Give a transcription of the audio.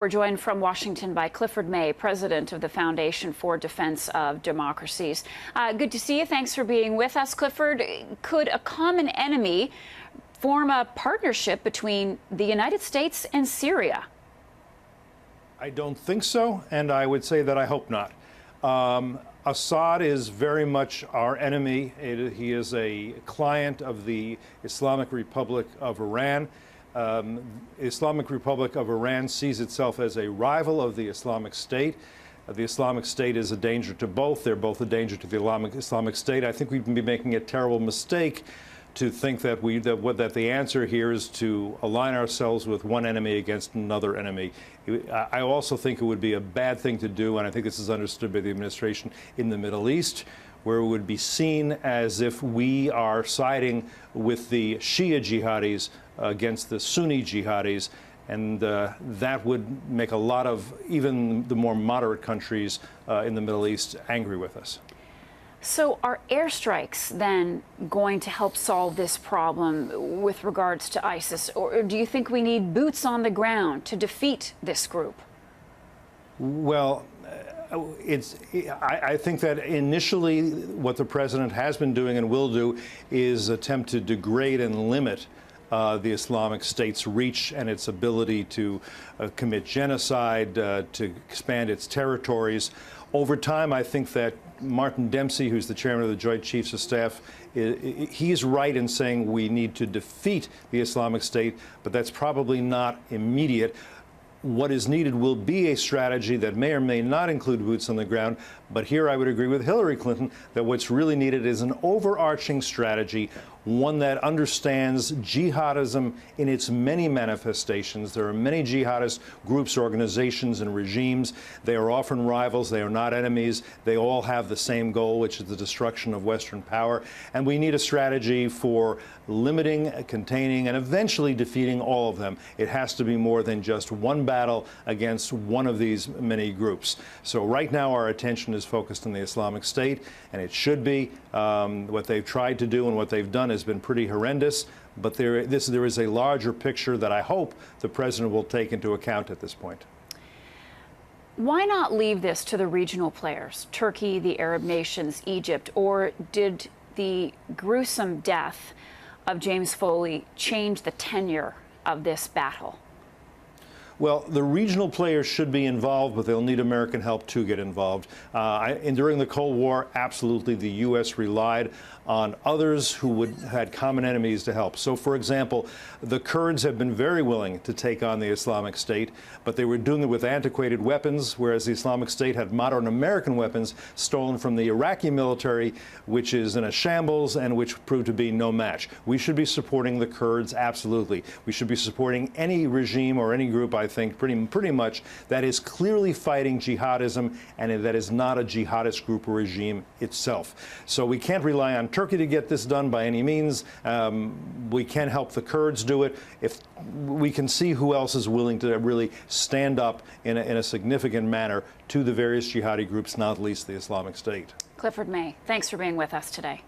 We're joined from Washington by Clifford May, president of the Foundation for Defense of Democracies. Good to see you. Thanks for being with us, Clifford. Could a common enemy form a partnership between the United States and Syria? I don't think so, and I would say that I hope not. Assad is very much our enemy. He is a client of the Islamic Republic of Iran. Islamic Republic of Iran sees itself as a rival of the Islamic State. The Islamic State is a danger to both. They're both a danger to the Islamic State. I think we'd be making a terrible mistake to think that the answer here is to align ourselves with one enemy against another enemy. I also think it would be a bad thing to do, and I think this is understood by the administration in the Middle East, where it would be seen as if we are siding with the Shia jihadis against the Sunni jihadis, and that would make a lot of even the more moderate countries in the Middle East angry with us. So are airstrikes then going to help solve this problem with regards to ISIS, or do you think we need boots on the ground to defeat this group? Well, I think that initially what the president has been doing and will do is attempt to degrade and limit the Islamic State's reach and its ability to commit genocide, to expand its territories. Over time, I think that Martin Dempsey, who's the chairman of the Joint Chiefs of Staff, he's right in saying we need to defeat the Islamic State, but that's probably not immediate. What is needed will be a strategy that may or may not include boots on the ground. But here I would agree with Hillary Clinton that what's really needed is an overarching strategy, one that understands jihadism in its many manifestations. There are many jihadist groups, organizations, and regimes. They are often rivals. They are not enemies. They all have the same goal, which is the destruction of Western power. And we need a strategy for limiting, containing, and eventually defeating all of them. It has to be more than just one battle against one of these many groups. So right now our attention is focused on the Islamic State, and it should be. What they've tried to do and what they've done has been pretty horrendous, but there is a larger picture that I hope the president will take into account at this point. Why not leave this to the regional players, Turkey, the Arab nations, Egypt, or did the gruesome death of James Foley change the tenure of this battle? Well, the regional players should be involved, but they'll need American help to get involved. And during the Cold War, absolutely, the U.S. relied on others who had common enemies to help. So, for example, the Kurds have been very willing to take on the Islamic State, but they were doing it with antiquated weapons, whereas the Islamic State had modern American weapons stolen from the Iraqi military, which is in a shambles and which proved to be no match. We should be supporting the Kurds, absolutely. We should be supporting any regime or any group, I think, pretty much, that is clearly fighting jihadism and that is not a jihadist group or regime itself. So we can't rely on Turkey to get this done by any means. We can help the Kurds do it. If we can see who else is willing to really stand up in a significant manner to the various jihadi groups, not least the Islamic State. Clifford May, thanks for being with us today.